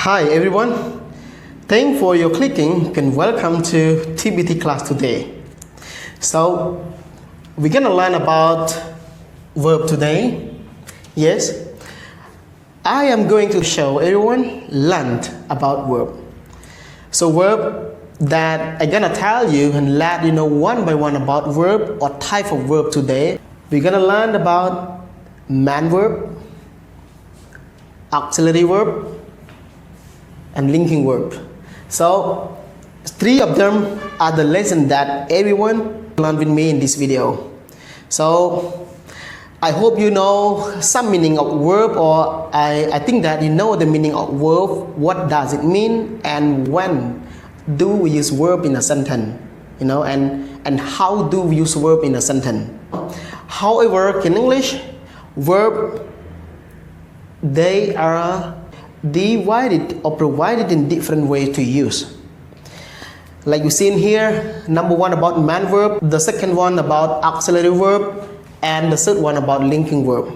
Hi everyone, thanks for your clicking and welcome to TBT class today. So we're gonna learn about verb today. Yes, I am going to show everyone learn about verb. So verb that I'm gonna tell you and let you know one by one about verb or type of verb today. We're gonna learn about man verb, auxiliary verb, and linking verb. So three of them are the lesson that everyone learn with me in this video. So I hope you know some meaning of verb, or I think that you know the meaning of verb, what does it mean, and when do we use verb in a sentence, and how do we use verb in a sentence. However, in English, verb, they are divided or provided in different ways to use. Like you see in here, number one about man verb, the second one about auxiliary verb, and the third one about linking verb.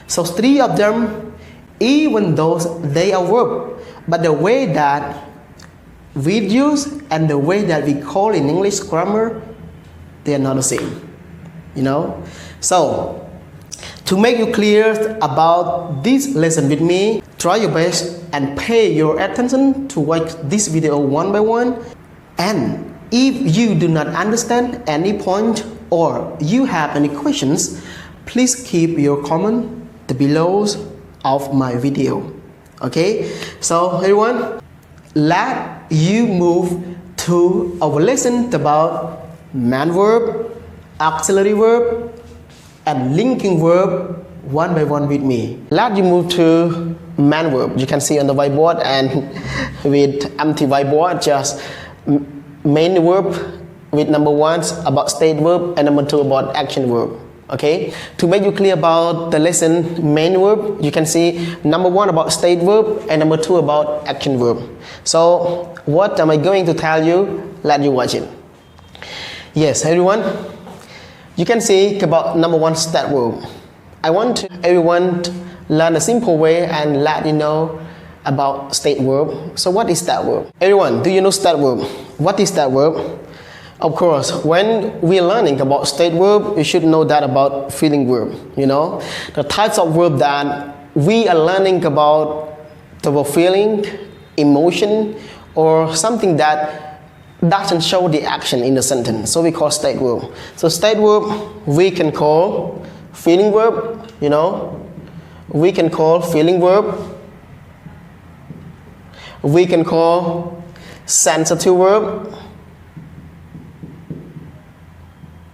So three of them, even though they are verb, but the way that we use and the way that we call in English grammar, they are not the same. So to make you clear about this lesson with me, try your best and pay your attention to watch this video one by one. And if you do not understand any point or you have any questions, please keep your comment below of my video. Okay, so everyone, let you move to our lesson about man verb, auxiliary verb, and linking verb one by one with me. Let you move to man verb. You can see on the whiteboard, and with empty whiteboard, just main verb with number one about state verb and number two about action verb. Okay, to make you clear about the lesson main verb, you can see number one about state verb and number two about action verb. So what am I going to tell you? Let you watch it. Yes, everyone, you can see about number one, state verb. I want everyone to learn a simple way and let you know about state verb. So what is state verb? Everyone, do you know state verb? What is state verb? Of course, when we're learning about state verb, you should know that about feeling verb. The types of verb that we are learning about, the verb feeling, emotion, or something that doesn't show the action in the sentence. So we call state verb. So state verb we can call feeling verb, we can call feeling verb, we can call sensitive verb,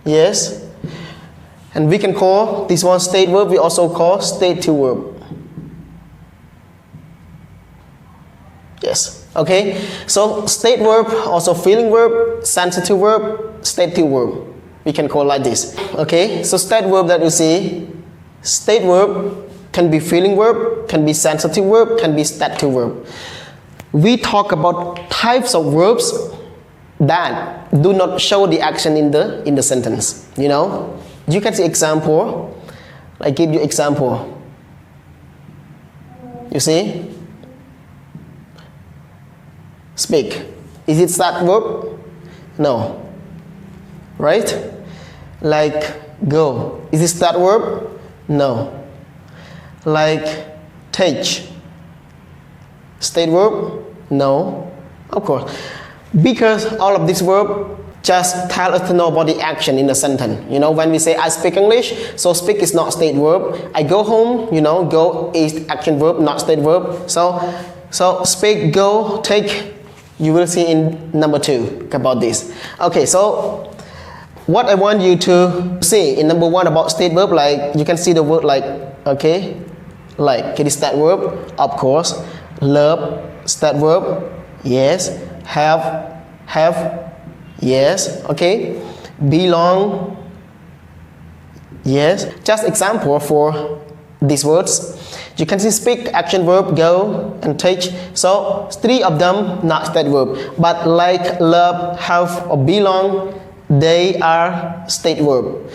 yes, and we can call this one state verb, we also call stative verb. Yes, okay, so state verb, also feeling verb, sensitive verb, stative verb, we can call like this. Okay, so state verb that you see, state verb can be feeling verb, can be sensitive verb, can be stative verb. We talk about types of verbs that do not show the action in the sentence. You can see example. I give you example. You see, speak. Is it start verb? No. Right? Like go. Is it start verb? No. Like teach. State verb? No. Of course. Because all of this verb just tell us to know about the action in the sentence. When we say I speak English, so speak is not state verb. I go home, go is action verb, not state verb. So speak, go, take, you will see in number two about this. Okay, so what I want you to see in number one about state verb, like you can see the word like, okay, like it is state verb, of course, love, state verb, yes, have, yes, okay, belong, yes. Just example for these words. You can see speak, action verb, go, and teach. So three of them not state verb, but like, love, have, or belong, they are state verb.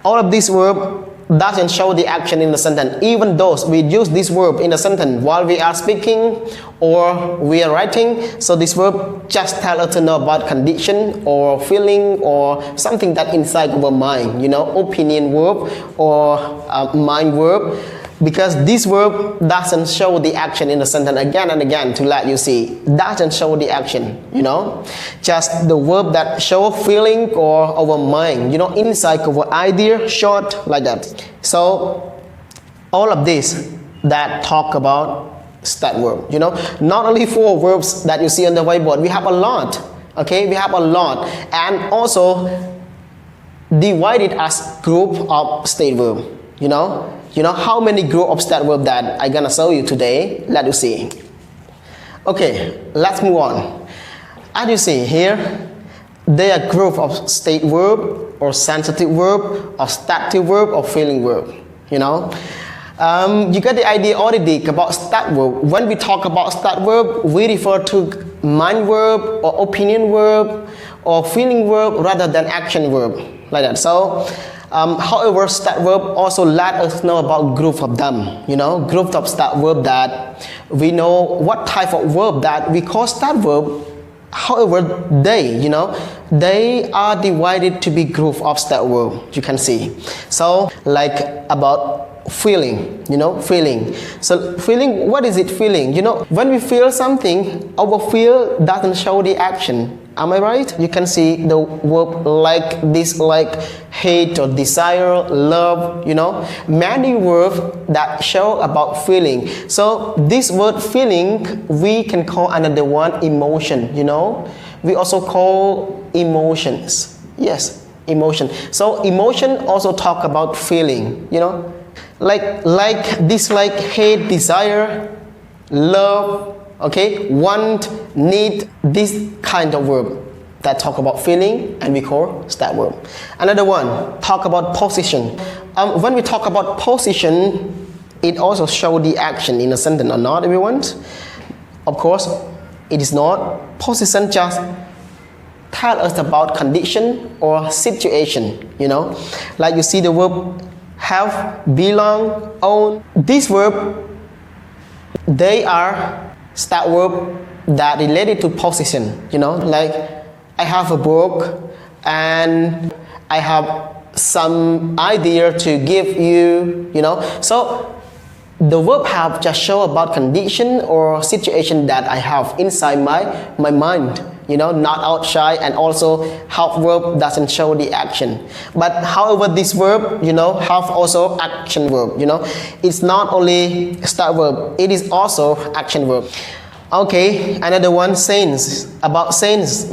All of these verb doesn't show the action in the sentence, even though we use this verb in the sentence while we are speaking or we are writing. So this verb just tell us to know about condition or feeling or something that inside our mind, opinion verb or mind verb. Because this verb doesn't show the action in the sentence again and again to let you see. Doesn't show the action, Just the verb that show feeling or our mind, inside our idea, short, like that. So, all of this that talk about stat verb, Not only 4 verbs that you see on the whiteboard, we have a lot, okay? We have a lot. And also, divided as group of state verb, how many group of stat verb that I'm gonna show you today? Let you see. Okay, let's move on. As you see here, there are group of state verb or sensitive verb or stative verb or feeling verb. You get the idea already about stat verb. When we talk about stat verb, we refer to mind verb or opinion verb or feeling verb rather than action verb, like that. So. However, stat verb also let us know about group of them, group of stat verb that we know what type of verb that we call stat verb. However, they are divided to be group of stat verb, you can see. So, like about feeling, feeling. So, feeling, what is it feeling? When we feel something, our feel doesn't show the action. Am I right? You can see the verb like, dislike, hate or desire, love, many verbs that show about feeling. So this word feeling, we can call another one emotion, We also call emotions. Yes, emotion. So emotion also talk about feeling, like dislike, hate, desire, love, okay, want, need, this kind of verb that talk about feeling and we call stat verb. Another one, talk about position. When we talk about position, it also show the action in a sentence or not, everyone? Of course, it is not. Position just tell us about condition or situation, Like you see the verb have, belong, own. This verb, they are stat verb that related to position, like I have a book and I have some idea to give you, So the verb have just show about condition or situation that I have inside my mind, not outside, and also have verb doesn't show the action. But however, this verb, have also action verb, It's not only stat verb, it is also action verb. Okay, another one, sense. About sense,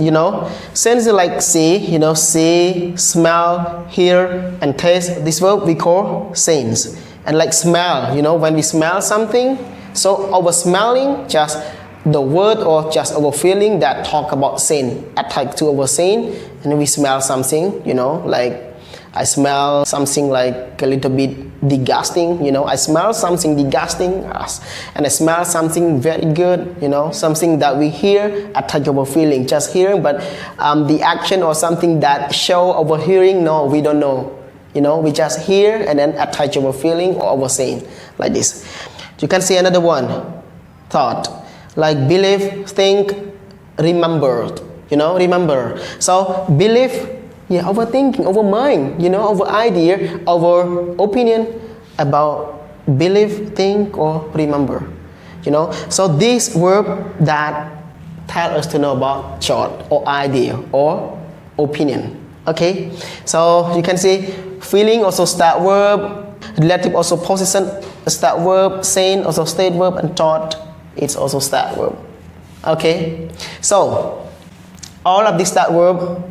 Sense is like see, see, smell, hear, and taste. This verb we call sense. And like smell, when we smell something, so our smelling, just the word or just our feeling that talk about sense, attached to our sense, and we smell something, like I smell something like a little bit disgusting, I smell something disgusting, and I smell something very good, something that we hear, attach our feeling, just hearing, but the action or something that show our hearing, no, we don't know, we just hear and then attach our feeling or our saying, like this. You can see another one, thought, like believe, think, remember, remember. So believe, our thinking, our mind, our idea, our opinion about believe, think, or remember, So this verb that tell us to know about thought or idea or opinion. Okay, so you can see feeling also stat verb, relative also position stat verb, saying also state verb, and thought it's also stat verb. Okay, so all of these stat verb,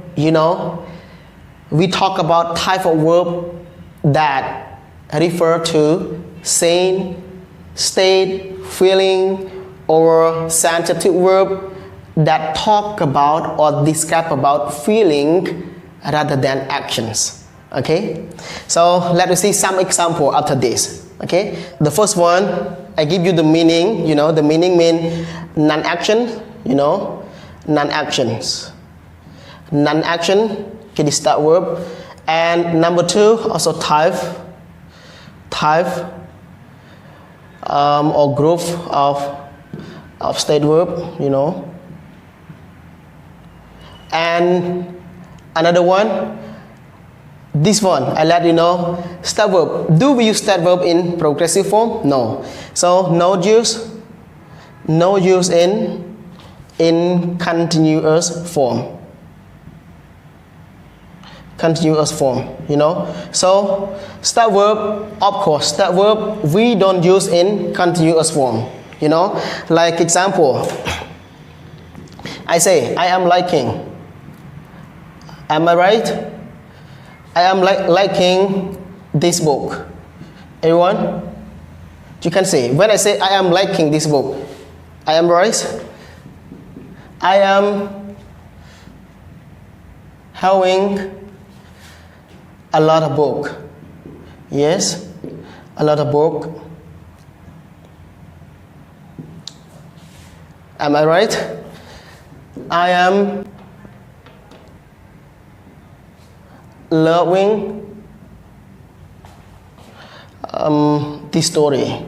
we talk about type of verb that refer to saying, state, feeling, or sensitive verb that talk about or describe about feeling rather than actions. Okay, so let us see some example after this. Okay, the first one, I give you the meaning. The meaning mean non-action. Non-actions. Non-action. Okay, the start verb. And number 2, also type. type or group of state verb, you know. And another one, this one, I let you know, start verb. Do we use start verb in progressive form? No. So no use in continuous form. Continuous form, you know. So start verb, of course, start verb we don't use in continuous form, you know. Like example, I say I am liking. Am I right? I am liking this book. Everyone, you can say when I say I am liking this book, I am right. I am having a lot of book. Yes, a lot of book. Am I right? I am loving this story.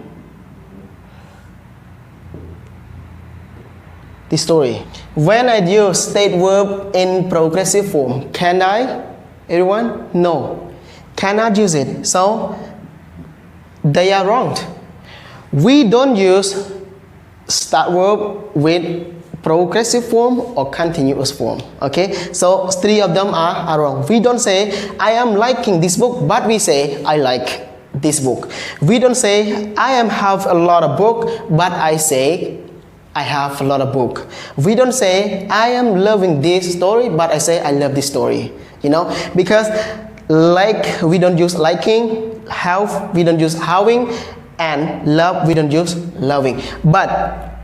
This story. When I use state verb in progressive form, can I? Everyone? No. Cannot use it. So they are wrong. We don't use start verb with progressive form or continuous form. Okay, so three of them are wrong. We don't say I am liking this book, but we say I like this book. We don't say I am have a lot of book, but I say I have a lot of book. We don't say I am loving this story, but I say I love this story. You know, because like we don't use liking, have we don't use having, and love we don't use loving. But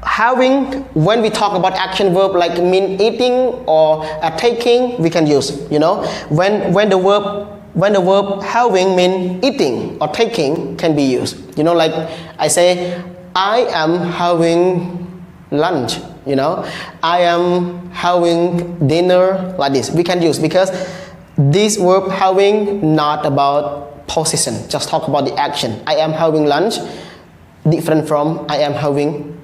having, when we talk about action verb like mean eating or taking, we can use, you know. When the verb having mean eating or taking can be used, you know. Like I say I am having lunch, you know, I am having dinner, like this we can use, because this verb having not about position, just talk about the action. I am having lunch different from I am having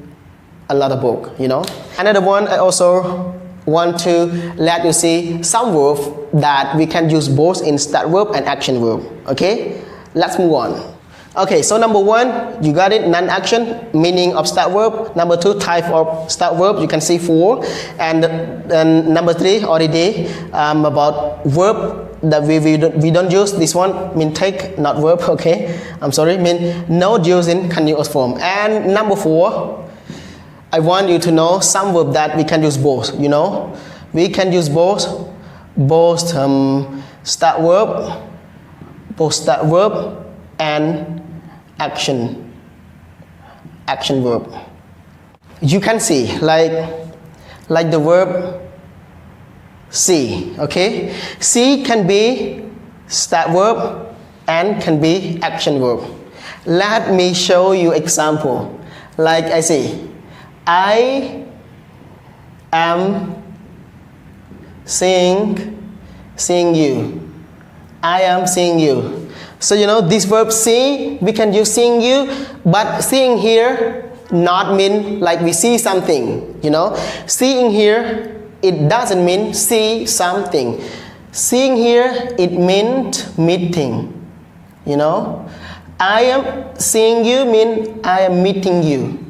a lot of book, you know. Another one, I also want to let you see some verbs that we can use both in start verb and action verb. Okay, let's move on. Okay, so number one, you got it, non-action, meaning of start verb. Number two, type of start verb, you can see four. And number three, already about verb that we don't use. This one mean take, not verb. Okay, I'm sorry, mean no use in continuous form. And number four, I want you to know some verb that we can use both, you know. We can use both start verb and action verb. You can see like the verb see. Okay, see can be start verb and can be action verb. Let me show you example. Like I say, I am seeing you. I am seeing you. So you know this verb see, we can use seeing you, but seeing here not mean like we see something, you know. Seeing here, it doesn't mean see something. Seeing here, it means meeting, you know. I am seeing you mean I am meeting you.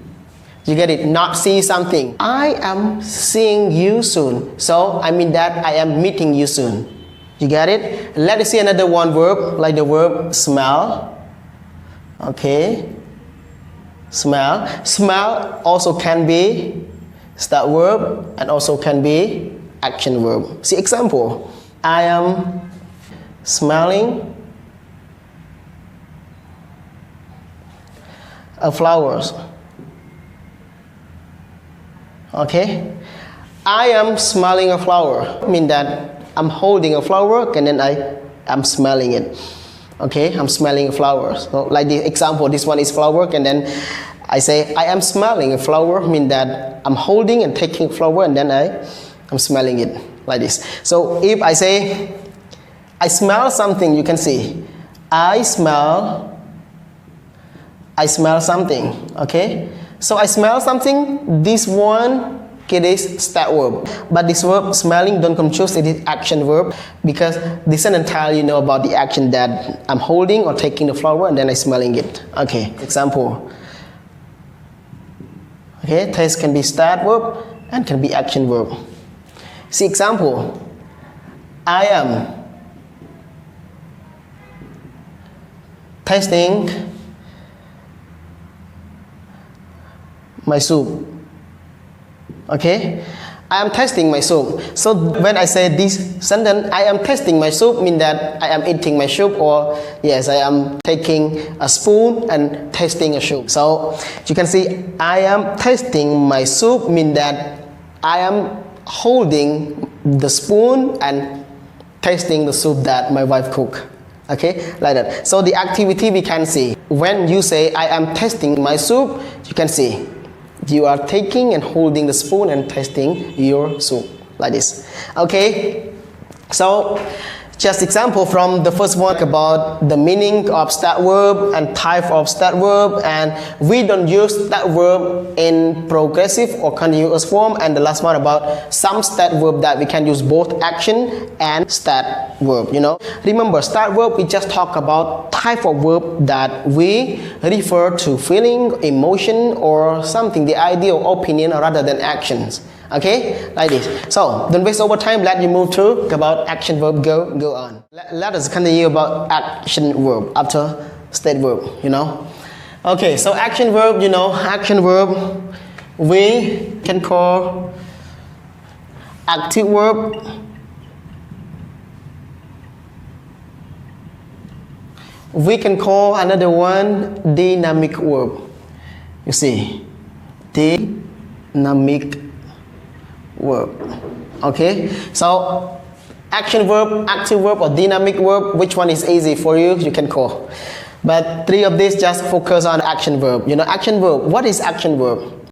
You get it? Not see something. I am seeing you soon. So I mean that I am meeting you soon. You get it? Let us see another one verb, like the verb smell. Okay. Smell. Smell also can be start verb and also can be action verb. See example. I am smelling flowers. Okay. I am smelling a flower. I mean that I'm holding a flower and then I'm smelling it. Okay, I'm smelling a flower. So like the example, this one is flower and then I say I am smelling a flower, mean that I'm holding and taking a flower and then I'm smelling it like this. So if I say I smell something, you can see I smell I smell something. Okay, so I smell something. This one, it is stat verb, but this verb smelling, don't confuse it is action verb, because this sentence tell you know about the action that I'm holding or taking the flower and then I smelling it. Okay, example. Okay, taste can be stat verb and can be action verb. See example. I am tasting my soup. Okay, I am tasting my soup. So when I say this sentence, I am tasting my soup, mean that I am eating my soup, or yes, I am taking a spoon and tasting a soup. So you can see I am tasting my soup, mean that I am holding the spoon and tasting the soup that my wife cooked. Okay, like that. So the activity we can see when you say I am tasting my soup, you can see you are taking and holding the spoon and tasting your soup like this. Okay, so just example from the first one about the meaning of stat verb and type of stat verb, and we don't use stat verb in progressive or continuous form, and the last one about some stat verb that we can use both action and stat verb. You know, remember stat verb, we just talk about type of verb that we refer to feeling, emotion, or something, the idea or opinion rather than actions. Okay, like this. So don't waste over time. Let you move to about action verb. Go on. Let us continue about action verb after state verb. You know. Okay, so action verb. You know, action verb we can call active verb, we can call another one dynamic verb. You see, dynamic verb. Okay, so action verb, active verb, or dynamic verb, which one is easy for you? You can call. But three of these just focus on action verb. You know, action verb. What is action verb?